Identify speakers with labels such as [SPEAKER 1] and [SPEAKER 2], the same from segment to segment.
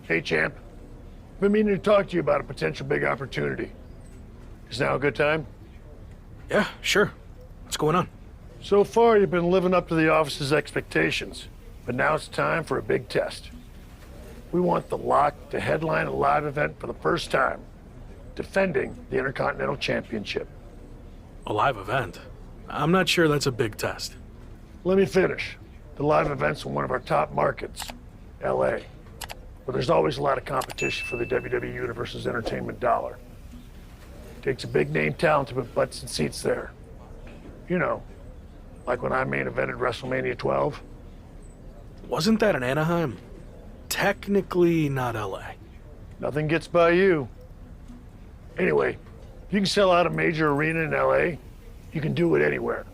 [SPEAKER 1] Hey, champ. Been meaning to talk to you about a potential big opportunity. Is now a good time?
[SPEAKER 2] Yeah, sure. What's going on?
[SPEAKER 1] So far, you've been living up to the office's expectations, but now it's time for a big test. We want the Lock to headline a live event for the first time, defending the Intercontinental Championship.
[SPEAKER 2] A live event? I'm not sure that's a big test.
[SPEAKER 1] Let me finish. The live event's in one of our top markets, LA, where there's always a lot of competition for the WWE Universe's entertainment dollar. Takes a big name talent to put butts and seats there. You know, like when I main evented WrestleMania 12.
[SPEAKER 2] Wasn't that in Anaheim? Technically not LA.
[SPEAKER 1] Nothing gets by you. Anyway, if you can sell out a major arena in LA, you can do it anywhere,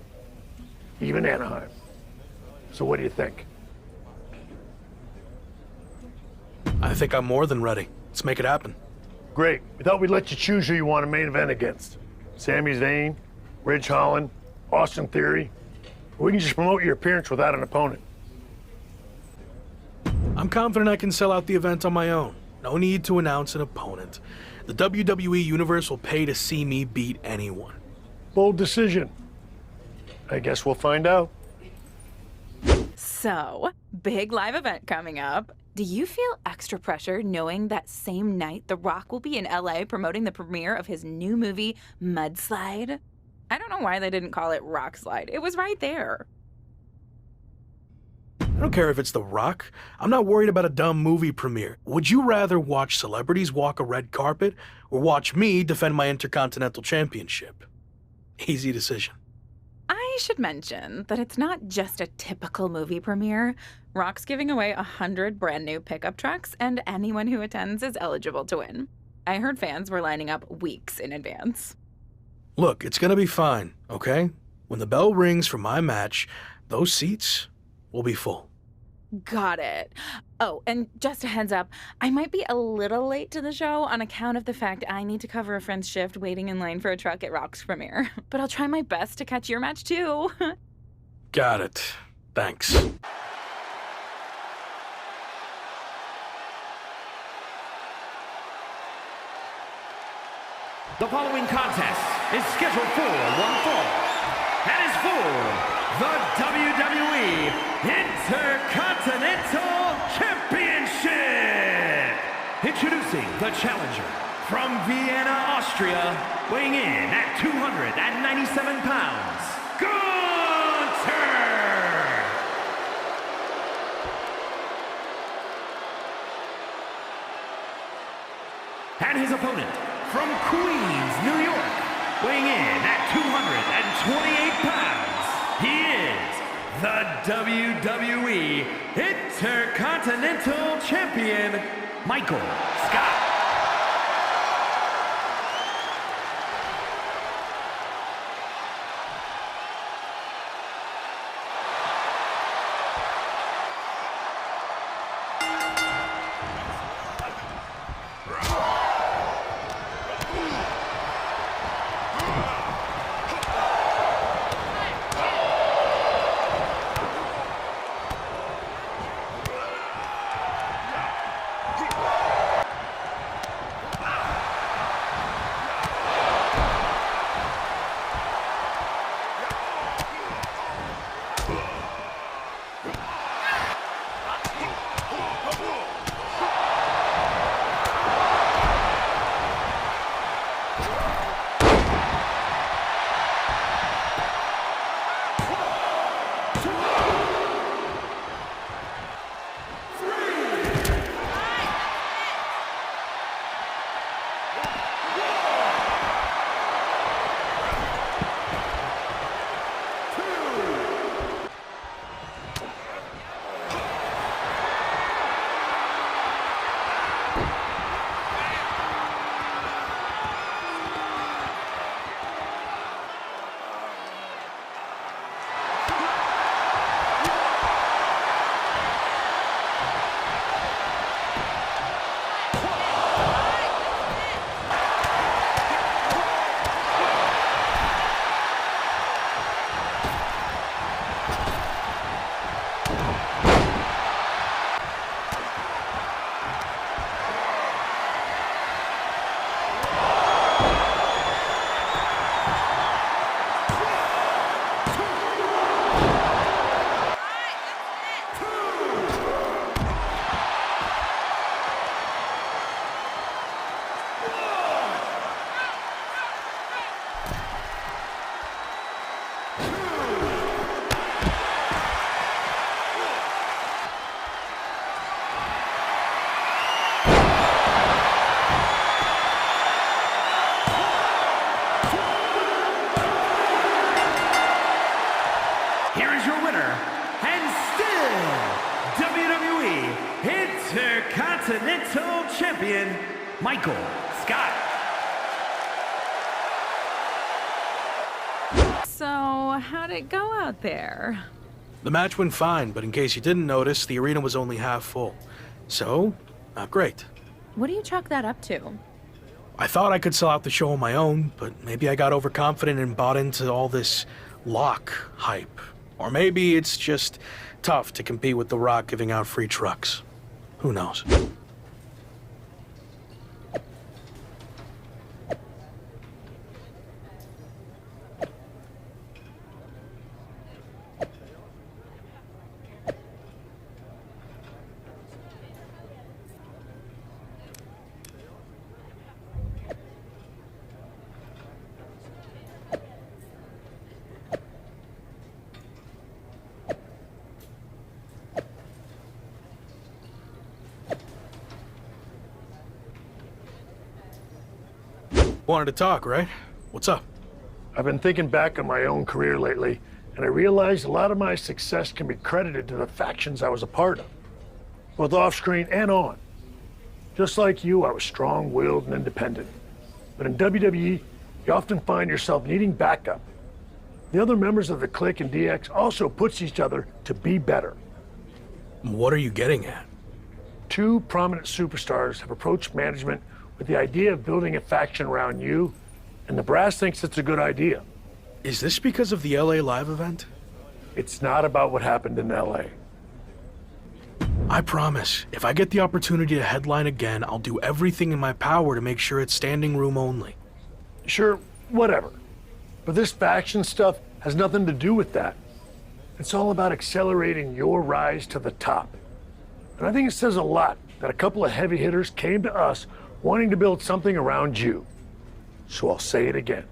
[SPEAKER 1] even Anaheim. So what do you think?
[SPEAKER 2] I think I'm more than ready. Let's make it happen.
[SPEAKER 1] Great. We thought we'd let you choose who you want to main event against. Sami Zayn, Ridge Holland, Austin Theory. Or we can just promote your appearance without an opponent.
[SPEAKER 2] I'm confident I can sell out the event on my own. No need to announce an opponent. The WWE Universe will pay to see me beat anyone.
[SPEAKER 1] Bold decision. I guess we'll find out.
[SPEAKER 3] So, big live event coming up. Do you feel extra pressure knowing that same night The Rock will be in LA promoting the premiere of his new movie, Mudslide? I don't know why they didn't call it Rock Slide. It was right there.
[SPEAKER 2] I don't care if it's The Rock. I'm not worried about a dumb movie premiere. Would you rather watch celebrities walk a red carpet or watch me defend my Intercontinental Championship? Easy decision.
[SPEAKER 3] I should mention that it's not just a typical movie premiere. Rock's giving away 100 brand new pickup trucks, and anyone who attends is eligible to win. I heard fans were lining up weeks in advance.
[SPEAKER 2] Look, it's gonna be fine, okay? When the bell rings for my match, those seats will be full.
[SPEAKER 3] Got it. Oh, and just a heads up, I might be a little late to the show on account of the fact I need to cover a friend's shift waiting in line for a truck at Rock's premiere. But I'll try my best to catch your match too.
[SPEAKER 2] Got it. Thanks.
[SPEAKER 4] The following contest is scheduled for one fall and is for the WWE Intercontinental Championship. Introducing the challenger from Vienna, Austria, weighing in at 297 pounds, Gunther! And his opponent from Queens, New York, weighing in at 228 pounds, he is the WWE Intercontinental Champion, Michael Scott. Intercontinental Champion, Michael Scott.
[SPEAKER 3] So, how'd it go out there?
[SPEAKER 2] The match went fine, but in case you didn't notice, the arena was only half full. So, not great.
[SPEAKER 3] What do you chalk that up to?
[SPEAKER 2] I thought I could sell out the show on my own, but maybe I got overconfident and bought into all this lock hype. Or maybe it's just tough to compete with The Rock giving out free trucks. Who knows? Wanted to talk, right? What's up?
[SPEAKER 1] I've been thinking back on my own career lately, and I realized a lot of my success can be credited to the factions I was a part of, both off-screen and on. Just like you, I was strong-willed and independent. But in WWE, you often find yourself needing backup. The other members of the Clique and DX also push each other to be better.
[SPEAKER 2] What are you getting at?
[SPEAKER 1] Two prominent superstars have approached management with the idea of building a faction around you, and the brass thinks it's a good idea.
[SPEAKER 2] Is this because of the LA Live event?
[SPEAKER 1] It's not about what happened in LA.
[SPEAKER 2] I promise, if I get the opportunity to headline again, I'll do everything in my power to make sure it's standing room only.
[SPEAKER 1] Sure, whatever. But this faction stuff has nothing to do with that. It's all about accelerating your rise to the top. And I think it says a lot that a couple of heavy hitters came to us wanting to build something around you. So I'll say it again.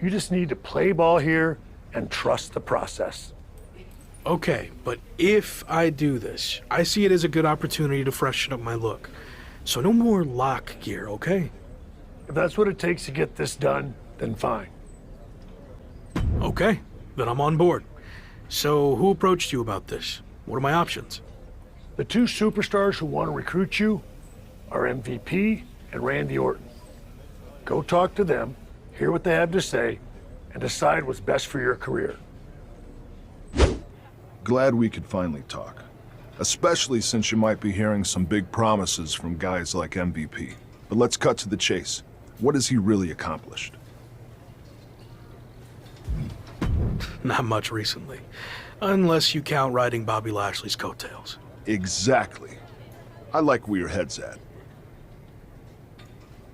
[SPEAKER 1] You just need to play ball here and trust the process.
[SPEAKER 2] Okay, but if I do this, I see it as a good opportunity to freshen up my look. So no more lock gear, okay?
[SPEAKER 1] If that's what it takes to get this done, then fine.
[SPEAKER 2] Okay, then I'm on board. So who approached you about this? What are my options?
[SPEAKER 1] The two superstars who want to recruit you are MVP and Randy Orton. Go talk to them, hear what they have to say, and decide what's best for your career.
[SPEAKER 5] Glad we could finally talk. Especially since you might be hearing some big promises from guys like MVP. But let's cut to the chase. What has he really accomplished?
[SPEAKER 2] Not much recently. Unless you count riding Bobby Lashley's coattails.
[SPEAKER 5] Exactly. I like where your head's at.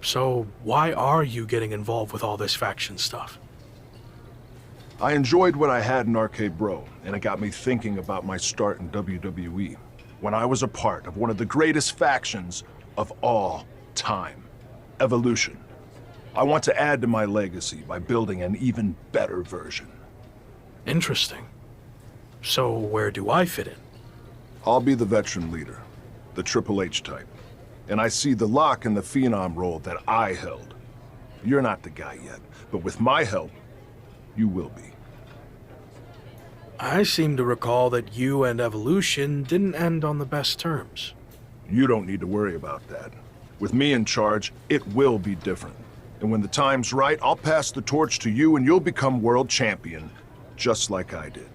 [SPEAKER 2] So why are you getting involved with all this faction stuff?
[SPEAKER 5] I enjoyed what I had in Arcade Bro, and it got me thinking about my start in WWE, when I was a part of one of the greatest factions of all time, Evolution. I want to add to my legacy by building an even better version.
[SPEAKER 2] Interesting. So where do I fit in?
[SPEAKER 5] I'll be the veteran leader, the Triple H type. And I see the lock in the Phenom role that I held. You're not the guy yet, but with my help, you will be.
[SPEAKER 2] I seem to recall that you and Evolution didn't end on the best terms.
[SPEAKER 5] You don't need to worry about that. With me in charge, it will be different. And when the time's right, I'll pass the torch to you and you'll become world champion, just like I did.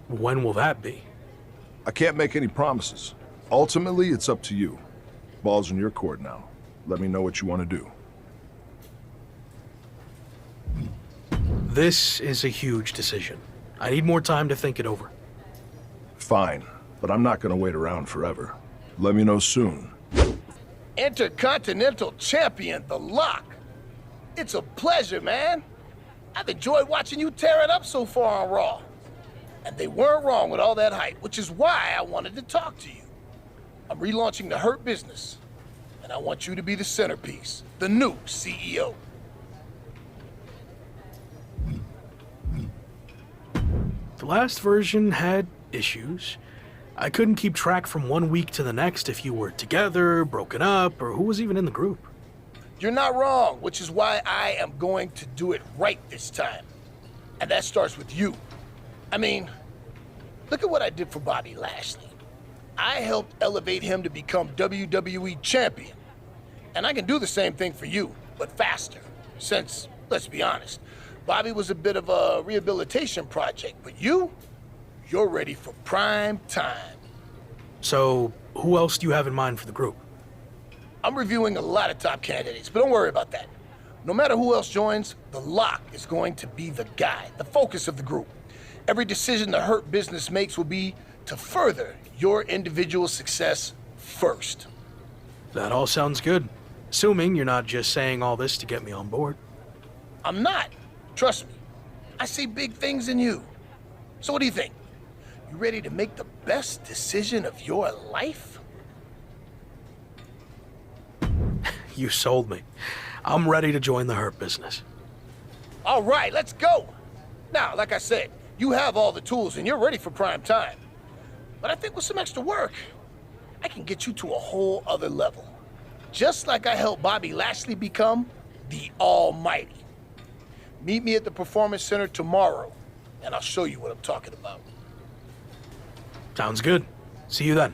[SPEAKER 2] When will that be?
[SPEAKER 5] I can't make any promises. Ultimately, it's up to you. Ball's in your court now. Let me know what you want to do.
[SPEAKER 2] This is a huge decision. I need more time to think it over.
[SPEAKER 5] Fine, but I'm not going to wait around forever. Let me know soon.
[SPEAKER 6] Intercontinental Champion, The Lock. It's a pleasure, man. I've enjoyed watching you tear it up so far on Raw. And they weren't wrong with all that hype, which is why I wanted to talk to you. I'm relaunching the Hurt business, and I want you to be the centerpiece, the new CEO.
[SPEAKER 2] The last version had issues. I couldn't keep track from one week to the next if you were together, broken up, or who was even in the group.
[SPEAKER 6] You're not wrong, which is why I am going to do it right this time. And that starts with you. I mean, look at what I did for Bobby Lashley. I helped elevate him to become WWE champion. And I can do the same thing for you, but faster. Since, let's be honest, Bobby was a bit of a rehabilitation project, but you're ready for prime time.
[SPEAKER 2] So, who else do you have in mind for the group?
[SPEAKER 6] I'm reviewing a lot of top candidates, but don't worry about that. No matter who else joins, the Lock is going to be the guy, the focus of the group. Every decision the Hurt Business makes will be to further your individual success first.
[SPEAKER 2] That all sounds good. Assuming you're not just saying all this to get me on board.
[SPEAKER 6] I'm not. Trust me. I see big things in you. So what do you think? You ready to make the best decision of your life?
[SPEAKER 2] You sold me. I'm ready to join the Hurt Business.
[SPEAKER 6] All right, let's go. Now, like I said, you have all the tools and you're ready for prime time. But I think with some extra work, I can get you to a whole other level. Just like I helped Bobby Lashley become the Almighty. Meet me at the Performance Center tomorrow, and I'll show you what I'm talking about.
[SPEAKER 2] Sounds good. See you then.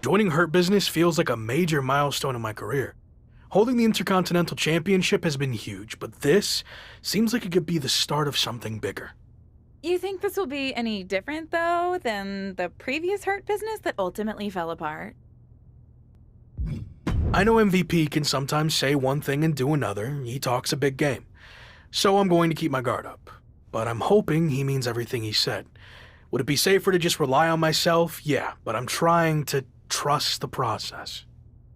[SPEAKER 2] Joining Hurt Business feels like a major milestone in my career. Holding the Intercontinental Championship has been huge, but this seems like it could be the start of something bigger.
[SPEAKER 3] You think this will be any different, though, than the previous Hurt Business that ultimately fell apart?
[SPEAKER 2] I know MVP can sometimes say one thing and do another. He talks a big game. So I'm going to keep my guard up. But I'm hoping he means everything he said. Would it be safer to just rely on myself? Yeah, but I'm trying to trust the process.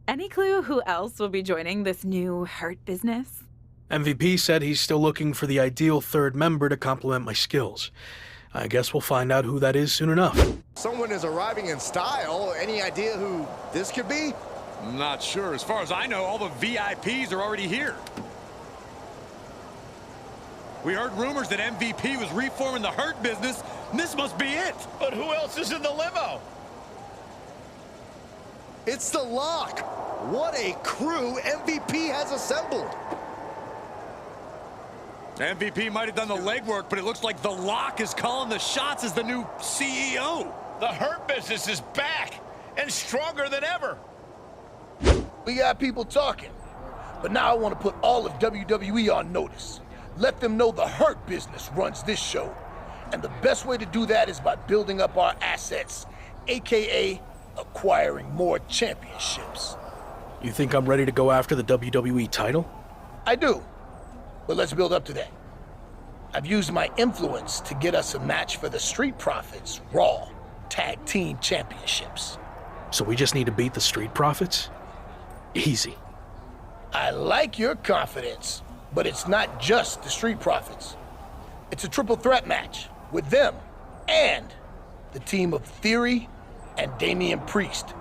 [SPEAKER 3] Any clue who else will be joining this new Hurt Business?
[SPEAKER 2] MVP said he's still looking for the ideal third member to complement my skills. I guess we'll find out who that is soon enough.
[SPEAKER 7] Someone is arriving in style. Any idea who this could be?
[SPEAKER 8] Not sure. As far as I know, all the VIPs are already here. We heard rumors that MVP was reforming the Hurt Business, and this must be it.
[SPEAKER 9] But who else is in the limo?
[SPEAKER 7] It's the Lock. What a crew MVP has assembled.
[SPEAKER 8] MVP might have done the legwork, but it looks like the Lock is calling the shots as the new CEO.
[SPEAKER 9] The Hurt Business is back and stronger than ever.
[SPEAKER 6] We got people talking, but now I want to put all of WWE on notice. Let them know the Hurt Business runs this show. And the best way to do that is by building up our assets, aka acquiring more championships.
[SPEAKER 2] You think I'm ready to go after the WWE title?
[SPEAKER 6] I do, but let's build up to that. I've used my influence to get us a match for the Street Profits Raw Tag Team Championships.
[SPEAKER 2] So we just need to beat the Street Profits? Easy.
[SPEAKER 6] I like your confidence, but it's not just the Street Profits. It's a triple threat match with them and the team of Theory and Damian Priest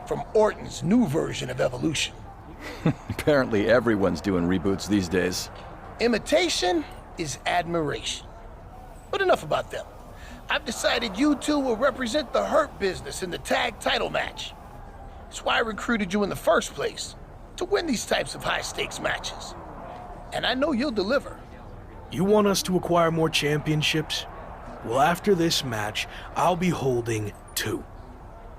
[SPEAKER 6] from Orton's new version of Evolution.
[SPEAKER 10] Apparently everyone's doing reboots these days.
[SPEAKER 6] Imitation is admiration. But enough about them. I've decided you two will represent the Hurt Business in the tag title match. That's why I recruited you in the first place, to win these types of high-stakes matches. And I know you'll deliver.
[SPEAKER 2] You want us to acquire more championships? Well, after this match, I'll be holding 2.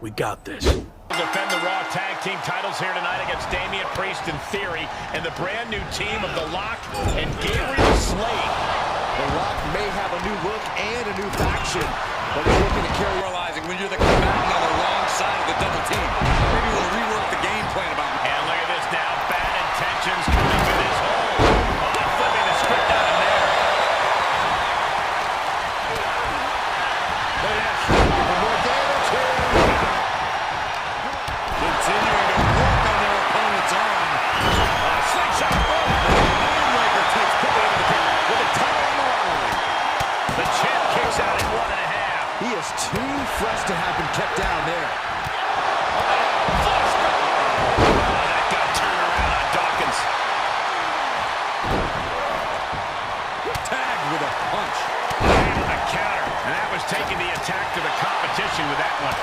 [SPEAKER 2] We got this.
[SPEAKER 9] Defend the Raw Tag Team titles here tonight against Damian Priest and Theory and the brand new team of The Lock and Gabriel Slade.
[SPEAKER 7] The Rock may have a new look and a new faction, but he's looking to carry.
[SPEAKER 8] Realizing when you're the combatant on the wrong side of the double team, maybe we'll rework the game plan about it.
[SPEAKER 9] And look at this now, bad intentions coming with his hole. Flipping the script out of there. Look at this.
[SPEAKER 7] More damage here.
[SPEAKER 8] Continuing to work on their opponent's arm.
[SPEAKER 9] Slingshot.
[SPEAKER 8] Moonraker takes quickly into the pin with a title on the line.
[SPEAKER 9] The champ kicks out in 1.5.
[SPEAKER 7] He is too fresh to have been kept down there.
[SPEAKER 9] That got turned around on Dawkins.
[SPEAKER 8] Tagged with a punch.
[SPEAKER 9] And a counter. And that was taking the attack to the competition with that one.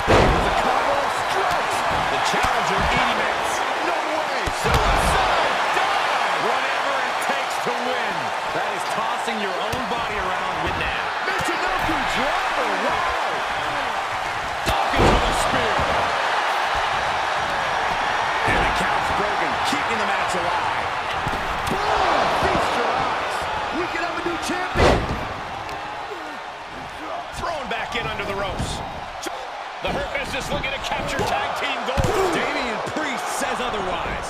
[SPEAKER 8] The combo strikes. The challenger eating it. No way. Suicide dive. Whatever it takes to win.
[SPEAKER 9] That is tossing your own body around with that.
[SPEAKER 8] Michinoku driver. Wow. Dawkins with a spear.
[SPEAKER 9] And the count's broken, keeping the match alive.
[SPEAKER 7] Boom! Feast your eyes. We can have a new champion.
[SPEAKER 9] Thrown back in under the ropes. The Hurt Business looking to capture tag team gold.
[SPEAKER 8] Damian Priest says otherwise.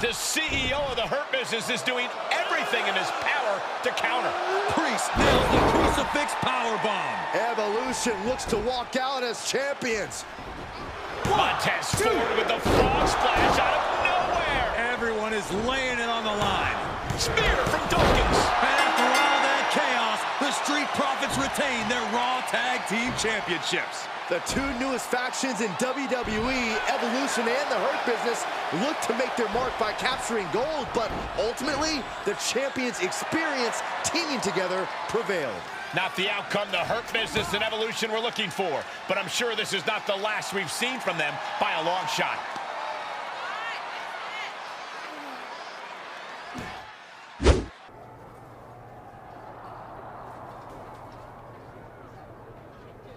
[SPEAKER 9] The CEO of the Hurt Business is doing everything in his power to counter.
[SPEAKER 8] Priest nails the crucifix powerbomb.
[SPEAKER 7] Evolution looks to walk out as champions.
[SPEAKER 9] Montez forward with the frog splash out of nowhere.
[SPEAKER 8] Everyone is laying it on the line.
[SPEAKER 9] Spear from Dawkins.
[SPEAKER 8] And after all that chaos, the Street Profits retain their Raw Tag Team Championships.
[SPEAKER 7] The 2 newest factions in WWE, Evolution and the Hurt Business, look to make their mark by capturing gold, but ultimately, the champions' experience teaming together prevailed.
[SPEAKER 9] Not the outcome the Hurt Business and Evolution were looking for, but I'm sure this is not the last we've seen from them by a long shot.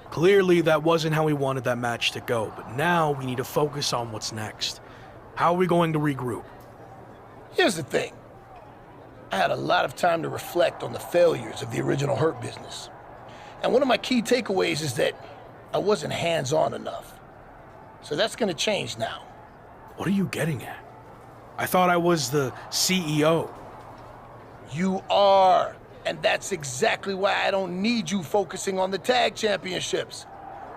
[SPEAKER 2] Clearly, that wasn't how we wanted that match to go, but now we need to focus on what's next. How are we going to regroup?
[SPEAKER 6] Here's the thing. I had a lot of time to reflect on the failures of the original Hurt Business. And one of my key takeaways is that I wasn't hands-on enough. So that's gonna change now.
[SPEAKER 2] What are you getting at? I thought I was the CEO.
[SPEAKER 6] You are. And that's exactly why I don't need you focusing on the tag championships.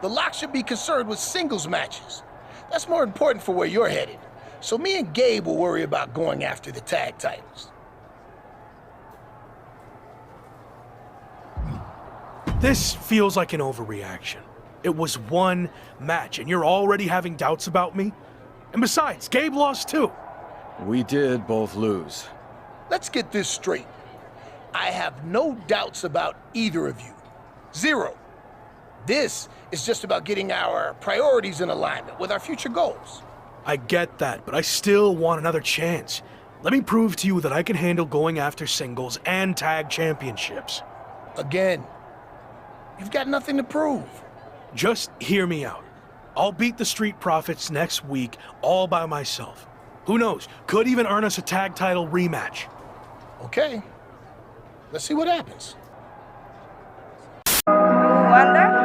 [SPEAKER 6] The Lock should be concerned with singles matches. That's more important for where you're headed. So me and Gabe will worry about going after the tag titles.
[SPEAKER 2] This feels like an overreaction. It was one match, and you're already having doubts about me? And besides, Gabe lost too.
[SPEAKER 10] We did both lose.
[SPEAKER 6] Let's get this straight. I have no doubts about either of you. 0. This is just about getting our priorities in alignment with our future goals.
[SPEAKER 2] I get that, but I still want another chance. Let me prove to you that I can handle going after singles and tag championships.
[SPEAKER 6] Again, you've got nothing to prove.
[SPEAKER 2] Just hear me out. I'll beat the Street Profits next week all by myself. Who knows, could even earn us a tag title rematch.
[SPEAKER 6] Okay. Let's see what happens.
[SPEAKER 11] Wonder?